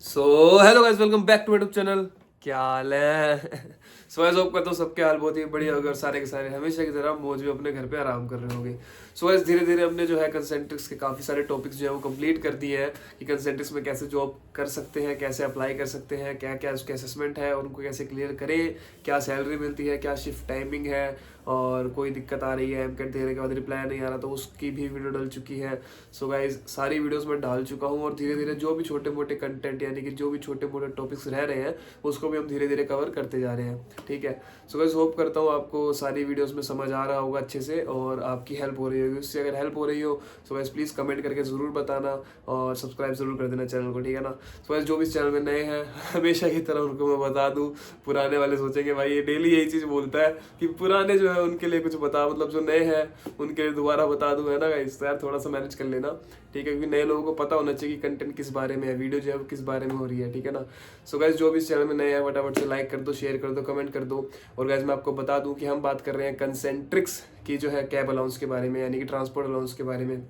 So hello guys, welcome back to YouTube channel. क्या हाल है? सो गाइस, होप करता हूँ सबके हाल बहुत ही बढ़िया होगा और सारे के सारे हमेशा की तरह मौज में अपने घर पे आराम कर रहे होंगे। सो गाइस, धीरे धीरे हमने जो है कंसेंट्रिक्स के काफ़ी सारे टॉपिक्स जो है वो कंप्लीट कर दिए हैं कि कंसेंट्रिक्स में कैसे जॉब कर सकते हैं, कैसे अप्लाई कर सकते हैं, क्या क्या उसके असेसमेंट है और उनको कैसे क्लियर करें, क्या सैलरी मिलती है, क्या शिफ्ट टाइमिंग है, और कोई दिक्कत आ रही है एमकेट देने के बाद रिप्लाई नहीं आ रहा तो उसकी भी वीडियो डल चुकी है। सो गाइज, सारी वीडियोस मैं डाल चुका हूँ और धीरे धीरे जो भी छोटे मोटे कंटेंट यानी कि जो भी छोटे मोटे टॉपिक्स रह रहे हैं उसको भी हम धीरे धीरे कवर करते जा रहे हैं। ठीक है। सो गाइज, होप करता हूँ आपको सारी वीडियोस में समझ आ रहा होगा अच्छे से और आपकी हेल्प हो रही होगी। उससे अगर हेल्प हो रही हो सो गाइज प्लीज़ कमेंट करके ज़रूर बताना और सब्सक्राइब जरूर कर देना चैनल को, ठीक है ना। सो गाइज, जो भी इस चैनल में नए हैं हमेशा की तरह उनको मैं बता दूँ, पुराने वाले सोचेंगे भाई ये डेली यही चीज़ बोलता है कि पुराने जो है उनके लिए कुछ बता, मतलब जो नए हैं उनके लिए दोबारा बता दूं, है ना गाइस। तो यार थोड़ा सा मैनेज कर लेना, ठीक है, क्योंकि नए लोगों को पता होना चाहिए कि कंटेंट किस बारे में है, वीडियो जो है वो किस बारे में हो रही है, ठीक है ना। सो गाइस, जो भी इस चैनल में नए हैं फटाफट से लाइक कर दो, शेयर कर दो, कमेंट कर दो। और गाइस, मैं आपको बता दूं कि हम बात कर रहे हैं कंसेंट्रिक्स की जो है कैब अलाउंस के बारे में, यानी कि ट्रांसपोर्ट अलाउंस के बारे में।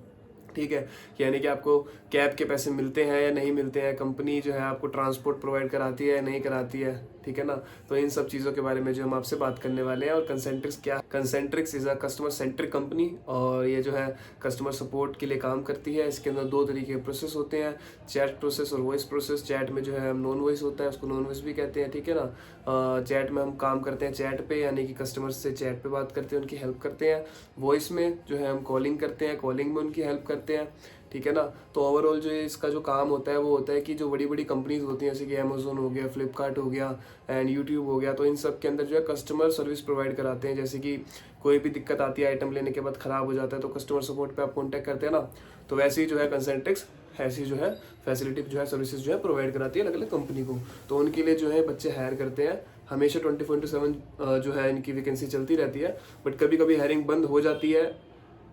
ठीक है, यानी कि आपको कैब के पैसे मिलते हैं या नहीं मिलते हैं, कंपनी जो है आपको ट्रांसपोर्ट प्रोवाइड कराती है या नहीं कराती है, ठीक है ना। तो इन सब चीज़ों के बारे में जो हम आपसे बात करने वाले हैं। और कंसेंट्रिक्स क्या है? Concentrix is a customer centric company और ये जो है कस्टमर सपोर्ट के लिए काम करती है। इसके अंदर दो तरीके के प्रोसेस होते हैं, चैट प्रोसेस और वॉइस प्रोसेस। चैट में जो है हम नॉन वॉइस होता है, उसको नॉन वॉइस भी कहते हैं, ठीक है ना। चैट में हम काम करते हैं चैट पे, यानी कि कस्टमर से चैट पे बात करते हैं, उनकी हेल्प करते हैं। वॉइस में जो है हम कॉलिंग करते हैं, कॉलिंग में उनकी हेल्प करते हैं, ठीक है ना। तो ओवरऑल जो इसका जो काम होता है वो होता है कि जो बड़ी बड़ी कंपनीज होती हैं जैसे कि अमेजोन हो गया, फ्लिपकार्ट हो गया एंड यूट्यूब हो गया, तो इन सब के अंदर जो है कस्टमर सर्विस प्रोवाइड कराते हैं। जैसे कि कोई भी दिक्कत आती है, आइटम लेने के बाद ख़राब हो जाता है तो कस्टमर सपोर्ट पे आप कॉन्टैक्ट करते हैं ना। तो वैसे ही जो है कंसेंट्रिक्स ऐसी जो है फैसिलिटी जो है सर्विसेज जो है प्रोवाइड कराती है अलग अलग कंपनी को। तो उनके लिए जो है बच्चे हायर करते हैं। हमेशा 24/7 जो है इनकी वैकेंसी चलती रहती है, बट कभी कभी हायरिंग बंद हो जाती है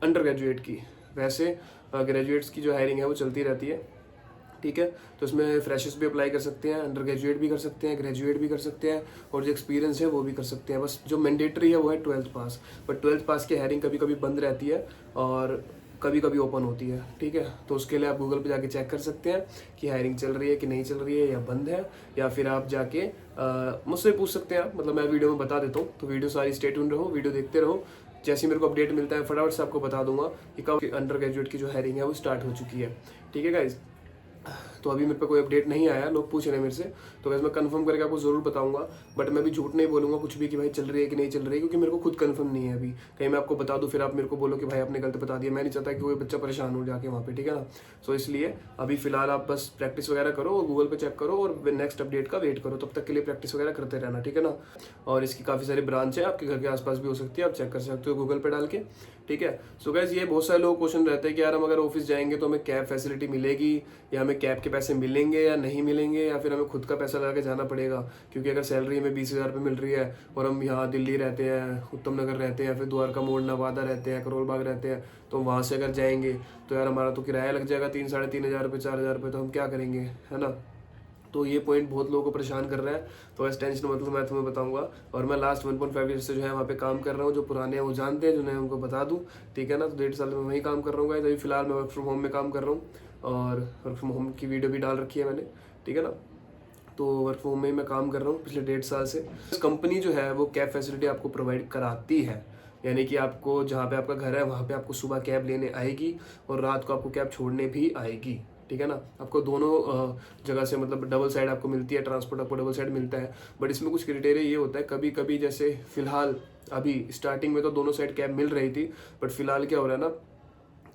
अंडर ग्रेजुएट की। वैसे ग्रेजुएट्स की जो हायरिंग है वो चलती रहती है, ठीक है। तो इसमें फ्रेशर्स भी अप्लाई कर सकते हैं, अंडर ग्रेजुएट भी कर सकते हैं, ग्रेजुएट भी कर सकते हैं और जो एक्सपीरियंस है वो भी कर सकते हैं। बस जो मैंडेटरी है वो है 12th पास, बट 12th पास की हायरिंग कभी कभी बंद रहती है और कभी कभी ओपन होती है, ठीक है। तो उसके लिए आप गूगल पे जाके चेक कर सकते हैं कि हायरिंग चल रही है कि नहीं चल रही है या बंद है, या फिर आप जाके मुझसे पूछ सकते हैं। मतलब मैं वीडियो में बता देता हूँ, तो वीडियो सारी स्टे ट्यून रहो, वीडियो देखते रहो। जैसे ही मेरे को अपडेट मिलता है फटाफट से आपको बता दूंगा कि कब अंडर ग्रेजुएट की जो हायरिंग है वो स्टार्ट हो चुकी है, ठीक है गाइज। तो अभी मेरे पे कोई अपडेट नहीं आया, लोग पूछ रहे हैं मेरे से, तो वैसे मैं कंफर्म करके आपको ज़रूर बताऊंगा। बट मैं भी झूठ नहीं बोलूंगा कुछ भी कि भाई चल रही है कि नहीं चल रही है, क्योंकि मेरे को खुद कंफर्म नहीं है अभी। कहीं मैं आपको बता दूं फिर आप मेरे को बोलो कि भाई आपने गलत बता दिया। मैं नहीं चाहता कि कोई बच्चा परेशान हो जाके वहाँ पे, ठीक है ना। सो इसलिए अभी फिलहाल आप बस प्रैक्टिस वगैरह करो और गूगल पे चेक करो और नेक्स्ट अपडेट का वेट करो। तब तक के लिए प्रैक्टिस वगैरह करते रहना, ठीक है ना। और इसकी काफ़ी सारी ब्रांच है, आपके घर के आसपास भी हो सकती है, आप चेक कर सकते हो गूगल पे डाल के, ठीक है। सो गाइस, ये बहुत सारे लोग क्वेश्चन रहते हैं कि यार हम अगर ऑफिस जाएंगे तो हमें कैब फैसिलिटी मिलेगी या हमें कैब के पैसे मिलेंगे या नहीं मिलेंगे, या फिर हमें खुद का पैसा लगा के जाना पड़ेगा। क्योंकि अगर सैलरी हमें 20,000 रुपये मिल रही है और हम यहाँ दिल्ली रहते हैं, उत्तम नगर रहते हैं, फिर द्वारका मोड़, नवादा रहते हैं, करोल बाग रहते हैं, तो वहाँ से अगर जाएंगे तो यार हमारा तो किराया लग जाएगा 3-3,500 रुपये, 4,000 रुपये, तो हम क्या करेंगे, है ना। तो ये पॉइंट बहुत लोगों को परेशान कर रहा है। तो ऐसे टेंशन मतलब मैं तुम्हें बताऊंगा। और मैं लास्ट 1.5 ईयर से जो है वहाँ पे काम कर रहा हूँ। जो पुराने हैं वो जानते हैं, जो नए उनको बता दूँ, ठीक है ना। तो 1.5 साल में वहीं काम कर रहा हूँ। अभी फिलहाल मैं वर्क फ्रॉम होम में काम कर रहा हूँ और वर्क फ्रॉम होम की वीडियो भी डाल रखी है मैंने, ठीक है ना। तो वर्क फ्रॉम होम में मैं काम कर रहा हूँ पिछले 1.5 साल से। कंपनी जो है वो कैब फैसिलिटी आपको प्रोवाइड कराती है, यानी कि आपको जहाँ पे आपका घर है वहाँ पे आपको सुबह कैब लेने आएगी और रात को आपको कैब छोड़ने भी आएगी, ठीक है ना। आपको दोनों जगह से मतलब डबल साइड आपको मिलती है, ट्रांसपोर्ट आपको डबल साइड मिलता है। बट इसमें कुछ क्राइटेरिया ये होता है, कभी कभी जैसे फिलहाल अभी स्टार्टिंग में तो दोनों साइड कैब मिल रही थी, बट फिलहाल क्या हो रहा है ना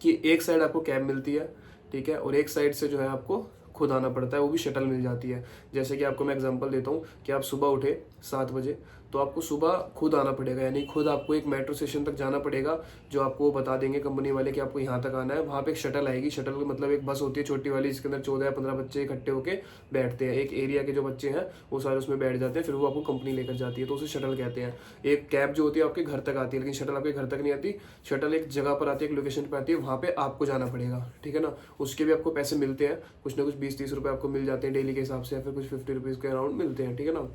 कि एक साइड आपको कैब मिलती है, ठीक है, और एक साइड से जो है आपको खुद आना पड़ता है, वो भी शटल मिल जाती है। जैसे कि आपको मैं एग्जांपल देता हूँ कि आप सुबह उठे 7 बजे, तो आपको सुबह खुद आना पड़ेगा, यानी खुद आपको एक मेट्रो स्टेशन तक जाना पड़ेगा, जो आपको बता देंगे कंपनी वाले कि आपको यहाँ तक आना है। वहाँ पे एक शटल आएगी, शटल मतलब एक बस होती है छोटी वाली, जिसके अंदर 14 या 15 बच्चे इकट्ठे होकर बैठते हैं। एक एरिया के जो बच्चे हैं वो सारे उसमें बैठ जाते हैं, फिर वो आपको कंपनी लेकर जाती है, तो उसे शटल कहते हैं। एक कैब जो होती है आपके घर तक आती है, लेकिन शटल आपके घर तक नहीं आती। शटल एक जगह पर आती है, एक लोकेशन पर आती है, वहाँ पे आपको जाना पड़ेगा, ठीक है ना। उसके भी आपको पैसे मिलते हैं, कुछ ना कुछ 20-30 रुपये आपको मिल जाते हैं डेली के हिसाब से, या फिर कुछ 50 रुपीज़ के अराउंड मिलते हैं, ठीक है ना।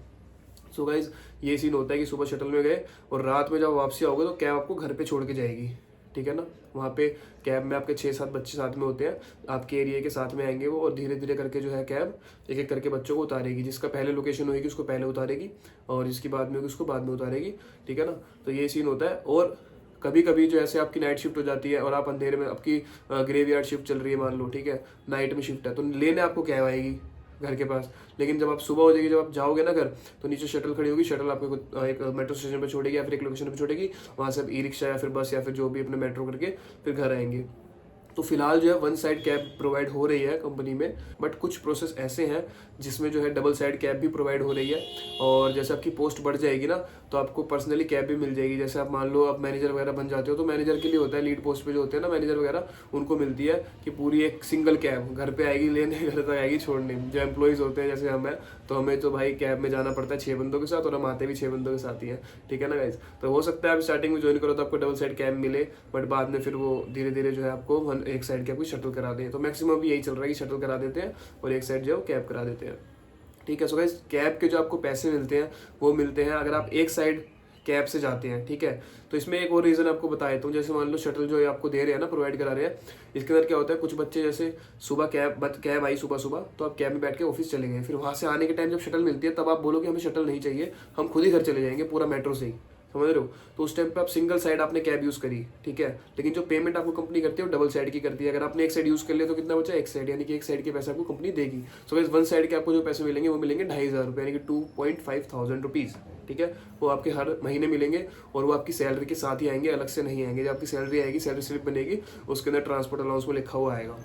सो गाइज, ये सीन होता है कि सुबह शटल में गए और रात में जब वापसी आओगे तो कैब आपको घर पे छोड़ के जाएगी, ठीक है ना। वहाँ पे कैब में आपके 6-7 बच्चे साथ में होते हैं, आपके एरिया के साथ में आएंगे वो, और धीरे धीरे करके जो है कैब एक एक करके बच्चों को उतारेगी। जिसका पहले लोकेशन होगी उसको पहले उतारेगी, और जिसकी बाद में होगी उसको बाद में उतारेगी, ठीक है ना। तो ये सीन होता है। और कभी कभी जो ऐसे आपकी नाइट शिफ्ट हो जाती है और आप अंधेरे में, आपकी ग्रेवयार्ड शिफ्ट चल रही है मान लो, ठीक है, नाइट में शिफ्ट है, तो लेने आपको कैब आएगी घर के पास। लेकिन जब आप सुबह हो जाएगी, जब आप जाओगे ना घर, तो नीचे शटल खड़ी होगी, शटल आपको एक मेट्रो स्टेशन पे छोड़ेगी या फिर एक लोकेशन पे छोड़ेगी, वहाँ से आप ई रिक्शा या फिर बस या फिर जो भी अपने मेट्रो करके फिर घर आएंगे। तो फिलहाल जो है वन साइड कैब प्रोवाइड हो रही है कंपनी में, बट कुछ प्रोसेस ऐसे हैं जिसमें जो है डबल साइड कैब भी प्रोवाइड हो रही है। और जैसे आपकी पोस्ट बढ़ जाएगी ना, तो आपको पर्सनली कैब भी मिल जाएगी। जैसे आप मान लो आप मैनेजर वगैरह बन जाते हो, तो मैनेजर के लिए होता है, लीड पोस्ट पे जो होते हैं ना मैनेजर वगैरह, उनको मिलती है कि पूरी एक सिंगल कैब घर पे आएगी लेने, घर तक आएगी छोड़ने। जो एम्प्लॉइज होते हैं जैसे हम हैं, तो हमें तो भाई कैब में जाना पड़ता है 6 बंदों के साथ, और हम आते भी 6 बंदों के साथ ही हैं, ठीक है ना गाइज। तो हो सकता है आप स्टार्टिंग में ज्वाइन करो तो आपको डबल साइड कैब मिले, बट बाद में फिर वो धीरे धीरे जो है आपको एक साइड कैब की शटल करा दें। तो मैक्सिमम भी यही चल रहा है कि शटल करा देते हैं और एक साइड जो कैब करा देते हैं, ठीक है। सो गाइस कैब के जो आपको पैसे मिलते हैं वो मिलते हैं अगर आप एक साइड कैब से जाते हैं, ठीक है। तो इसमें एक और रीज़न आपको बता देता हूँ। जैसे मान लो शटल जो है आपको दे रहे हैं ना, प्रोवाइड करा रहे हैं, इसके अंदर क्या होता है, कुछ बच्चे जैसे सुबह कैब आई सुबह सुबह, तो आप कैब में बैठ के ऑफिस चले गए, फिर वहाँ से आने के टाइम जब शटल मिलती है तब आप बोलो कि हमें शटल नहीं चाहिए, हम खुद ही घर चले जाएंगे पूरा मेट्रो से ही, समझ रहे हो। तो उस टाइम पे आप सिंगल साइड आपने कैब यूज़ करी, ठीक है, लेकिन जो पेमेंट आपको कंपनी करती है वो डबल साइड की करती है। अगर आपने एक साइड यूज़ कर लिया तो कितना बचा, एक साइड, यानी कि एक साइड के पैसे आपको कंपनी देगी। सो गाइस वन साइड के आपको जो पैसे मिलेंगे वो मिलेंगे 2500 रुपये, यानी कि 2,500 रुपीज़, ठीक है। वो आपके हर महीने मिलेंगे और वो आपकी सैलरी के साथ ही आएंगे, अलग से नहीं आएंगे। जब आपकी सैलरी आएगी, सैलरी स्लिप बनेगी, उसके अंदर ट्रांसपोर्ट अलाउंस में लिखा हुआ आएगा,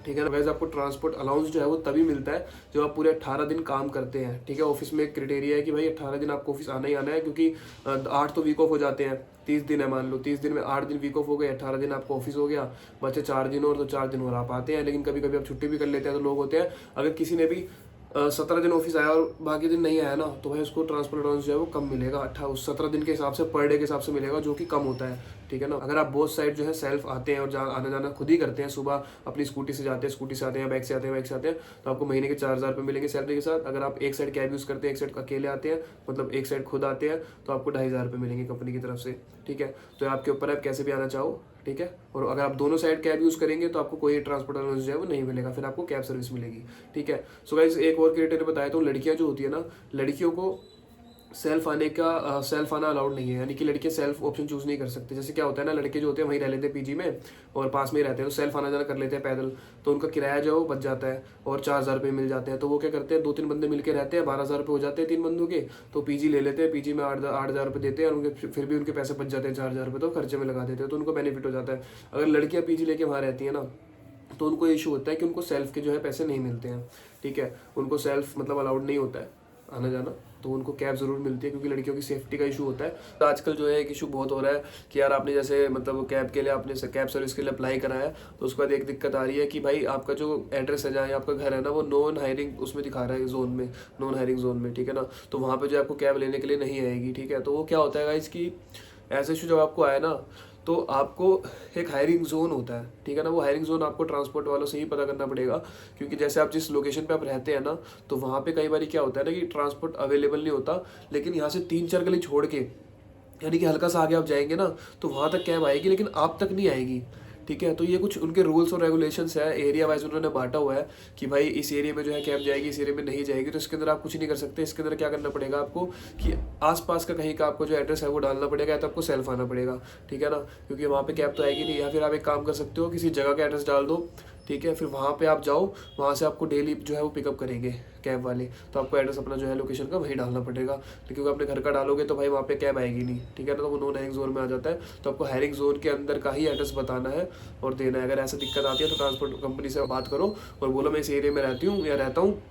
ठीक है ना। वैसे आपको ट्रांसपोर्ट अलाउंस जो है वो तभी मिलता है जब आप पूरे 18 दिन काम करते हैं, ठीक है। ऑफिस में एक क्राइटेरिया है कि भाई 18 दिन आपको ऑफिस आना ही आना है, क्योंकि 8 तो वीक ऑफ हो जाते हैं, 30 दिन है मान लो, 30 दिन में 8 दिन वीक ऑफ हो गए, 18 दिन आपको ऑफिस हो गया, बचे 4 दिन और, तो 4 दिन और आप आते हैं। लेकिन कभी कभी आप छुट्टी भी कर लेते हैं। तो लोग होते हैं, अगर किसी ने भी 17 दिन ऑफिस आया और बाकी दिन नहीं आया ना, तो भाई उसको ट्रांसपोर्ट अलाउंस जो है वो कम मिलेगा, 17 दिन के हिसाब से पर डे के हिसाब से मिलेगा, जो कि कम होता है, ठीक है ना। अगर आप बोथ साइड जो है सेल्फ आते हैं और आना जाना खुद ही करते हैं, सुबह अपनी स्कूटी से जाते हैं, स्कूटी से आते हैं, बाइक से आते हैं, बाइक से आते हैं, तो आपको महीने के 4000 रुपये मिलेंगे सैलरी के साथ। अगर आप एक साइड कैब यूज़ करते हैं, एक साइड अकेले आते हैं, मतलब एक साइड खुद आते हैं, तो आपको 2500 रुपये मिलेंगे कंपनी की तरफ से, ठीक है। तो आपके ऊपर आप कैसे भी आना चाहो, ठीक है। और अगर आप दोनों साइड कैब यूज़ करेंगे तो आपको कोई ट्रांसपोर्ट अलाउंस जो है वो नहीं मिलेगा, फिर आपको कैब सर्विस मिलेगी, ठीक है। सो गाइस एक और क्राइटेरिया बताया, तो लड़कियां जो होती है ना, लड़कियों को सेल्फ आना अलाउड नहीं है, यानी कि लड़के सेल्फ ऑप्शन चूज नहीं कर सकते। जैसे क्या होता है ना, लड़के जो होते हैं वहीं रह लेते हैं पीजी में और पास में ही रहते हैं, तो सेल्फ आना जाना कर लेते हैं पैदल, तो उनका किराया जो है वो बच जाता है और 4000 रुपये मिल जाते हैं। तो वो क्या करते हैं, 2-3 बंदे मिलकर रहते हैं, 12000 रुपये हो जाते हैं 3 बंदों के, तो पीजी ले लेते हैं, पीजी में 8,000 रुपये देते हैं, और उनके फिर भी उनके पैसे बच जाते हैं 4000 रुपये, तो खर्चे में लगा देते हैं, तो उनको बेनिफिट हो जाता है। अगर लड़कियाँ पीजी लेके वहाँ रहती है ना, तो उनको इशू होता है कि उनको सेल्फ के जो है पैसे नहीं मिलते हैं, ठीक है। उनको सेल्फ मतलब अलाउड नहीं होता है आना जाना, तो उनको कैब ज़रूर मिलती है, क्योंकि लड़कियों की सेफ्टी का इशू होता है। तो आजकल जो है एक इशू बहुत हो रहा है कि यार आपने जैसे मतलब कैब के लिए आपने कैब सर्विस के लिए अप्लाई कराया, तो उसके बाद एक दिक्कत आ रही है कि भाई आपका जो एड्रेस है, जहाँ आपका घर है ना, वो नॉन हायरिंग उसमें दिखा रहा है, जोन में, नॉन हायरिंग जोन में, ठीक है ना। तो वहाँ पर जो आपको कैब लेने के लिए नहीं आएगी, ठीक है। तो वो क्या होता है गाइस कि ऐसा इशू जब आपको आया ना, तो आपको एक हायरिंग जोन होता है, ठीक है ना। वो हायरिंग जोन आपको ट्रांसपोर्ट वालों से ही पता करना पड़ेगा, क्योंकि जैसे आप जिस लोकेशन पे आप रहते हैं ना, तो वहाँ पे कई बार क्या होता है ना कि ट्रांसपोर्ट अवेलेबल नहीं होता, लेकिन यहाँ से 3-4 गली छोड़ के, यानी कि हल्का सा आगे आप जाएंगे ना, तो वहाँ तक कैब आएगी, लेकिन आप तक नहीं आएगी, ठीक है। तो ये कुछ उनके रूल्स और रेगुलेशंस है, एरिया वाइज उन्होंने बांटा हुआ है कि भाई इस एरिया में जो है कैब जाएगी, इस एरिया में नहीं जाएगी। तो इसके अंदर आप कुछ नहीं कर सकते। इसके अंदर क्या करना पड़ेगा आपको कि आसपास का कहीं का आपको जो एड्रेस है वो डालना पड़ेगा, या तो आपको सेल्फ आना पड़ेगा, ठीक है ना, क्योंकि वहाँ पे कैब तो आएगी नहीं। या फिर आप एक काम कर सकते हो, किसी जगह का एड्रेस डाल दो, ठीक है, फिर वहाँ पे आप जाओ, वहाँ से आपको डेली जो है वो पिकअप करेंगे कैब वाले, तो आपको एड्रेस अपना जो है लोकेशन का वही डालना पड़ेगा, क्योंकि अपने घर का डालोगे तो भाई वहाँ पे कैब आएगी नहीं, ठीक है ना। तो वो नॉन हायरिंग जोन में आ जाता है, तो आपको हायरिंग जोन के अंदर का ही एड्रेस बताना है और देना है। अगर ऐसा दिक्कत आती है तो ट्रांसपोर्ट कंपनी से बात करो और बोलो मैं इस एरिया में रहती हूँ या रहता हूँ,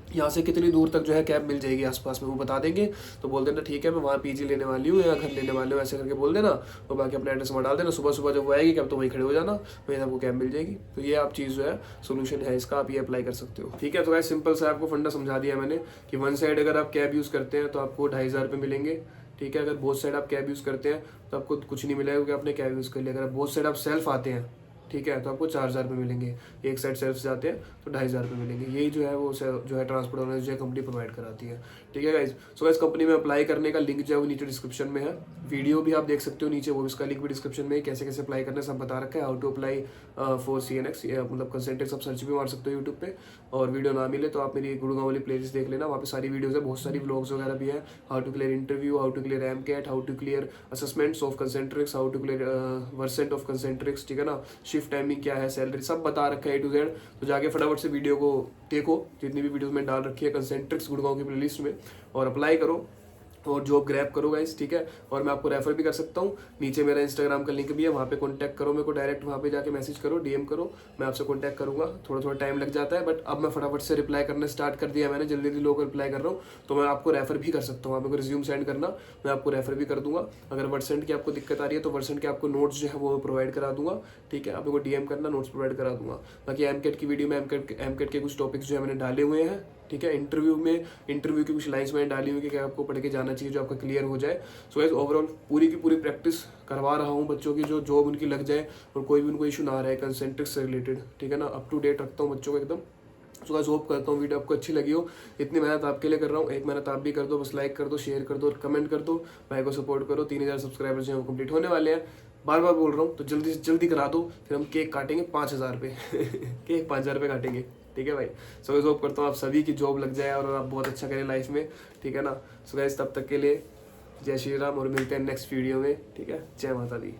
यहाँ से कितनी दूर तक जो है कैब मिल जाएगी आसपास में, वो बता देंगे। तो बोल देना ठीक है मैं वहाँ पीजी लेने वाली हूँ या घर लेने वाली हूँ, ऐसे करके बोल देना, और बाकी अपना एड्रेस वहाँ डाल देना। सुबह सुबह जब वो आएगी कैब तो वहीं खड़े हो जाना, वहीं आपको कैब मिल जाएगी। तो ये आप चीज़ जो है सोल्यूशन है इसका, आप ये अप्लाई कर सकते हो, ठीक है। तो गाइस सिंपल सा आपको फंडा समझा दिया मैंने कि वन साइड अगर आप कैब यूज़ करते हैं तो आपको 2500 रुपये मिलेंगे, ठीक है। अगर बोथ साइड आप कैब यूज़ करते हैं तो आपको कुछ नहीं मिलेगा, क्योंकि आपने कैब यूज़ कर लिया। अगर बोथ साइड आप सेल्फ आते हैं ठीक है, तो आपको 4,000 रुपये मिलेंगे। एक साइड सेल्फ जाते हैं तो 2,500 रुपये मिलेंगे। यही जो है वो जो है ट्रांसपोर्ट ऑर्गेनाइजेशन जो है कंपनी प्रोवाइड कराती है। ठीक है गाइज, सो गाइज कंपनी में अप्लाई करने का लिंक जो है वो नीचे डिस्क्रिप्शन में है। वीडियो भी आप देख सकते हो नीचे, वो इसका लिंक भी डिस्क्रिप्शन में है। कैसे कैसे अप्लाई करना है सब बता रखा है। How to apply for CNX मतलब कंसेंट्रिक्स आप सर्च भी मार सकते हो यूट्यूब पे। और वीडियो ना मिले तो आप मेरी गुड़गांव वाली प्लेलिस्ट देख लेना, वहाँ पे सारी वीडियोज है, बहुत सारी व्लॉग्स वगैरह भी है। How to clear interview, how to clear MCAT, how to clear assessments of Concentrix, how to clear Versant of Concentrix, ठीक है ना, शिफ्ट टाइमिंग क्या है, सैलरी, सब बता रखा है A to Z। तो जाके फटाफट से वीडियो को देखो, जितनी भी वीडियोस मैंने डाल रखी है कंसेंट्रिक्स गुड़गांव की प्लेलिस्ट में, और अप्लाई करो और जॉब ग्रैब करो गाइस। ठीक है, और मैं आपको रेफर भी कर सकता हूँ। नीचे मेरा इंस्टाग्राम का लिंक भी है, वहाँ पे कांटेक्ट करो मेरे को, डायरेक्ट वहाँ पे जाके मैसेज करो, DM करो, मैं आपसे कांटेक्ट करूँगा। थोड़ा थोड़ा टाइम लग जाता है, बट अब मैं फटाफट से रिप्लाई करना स्टार्ट कर दिया मैंने, जल्दी जल्दी लोगों को रिप्लाई कर रहा हूँ। तो मैं आपको रेफर भी कर सकता हूँ। आप मेरे को रिज्यूम सेंड करना, मैं आपको रेफर भी कर दूंगा। अगर वर्सेंट की आपको दिक्कत आ रही है तो वर्सेंट के आपको नोट्स जो है वो प्रोवाइड करा दूंगा। ठीक है, आप मेरे को DM करना, नोट्स प्रोवाइड करा दूंगा। बाकी MCAT की वीडियो में MCAT के कुछ टॉपिक्स जो है मैंने डाले हुए हैं। ठीक है, इंटरव्यू की कुछ लाइंस मैंने डाली हुई कि क्या आपको पढ़ के जाना चाहिए जो आपका क्लियर हो जाए। सो गाइस ओवरऑल पूरी की पूरी प्रैक्टिस करवा रहा हूँ बच्चों की, जो जॉब उनकी लग जाए और कोई भी उनको इशू ना रहा है कंसेंट्रिक्स से रिलेटेड। ठीक है ना, अप टू डेट रखता हूँ बच्चों को एकदम। सो गाइस होप करता हूँ वीडियो आपको अच्छी लगी हो। इतनी मेहनत आपके लिए कर रहा हूँ, एक मेहनत आप भी कर दो, बस लाइक कर दो, शेयर कर दो और कमेंट कर दो। भाई को सपोर्ट करो। 3,000 सब्सक्राइबर्स हैं वो कंप्लीट होने वाले हैं, बार बार बोल रहा हूँ, तो जल्दी से जल्दी करा दो, फिर हम केक काटेंगे 5,000 रुपये केक 5,000 रुपये काटेंगे। ठीक है भाई, सो गाइस होप करता हूँ आप सभी की जॉब लग जाए और आप बहुत अच्छा करें लाइफ में। ठीक है ना, सो गाइस तब तक के लिए जय श्री राम, और मिलते हैं नेक्स्ट वीडियो में। ठीक है, जय माता दी।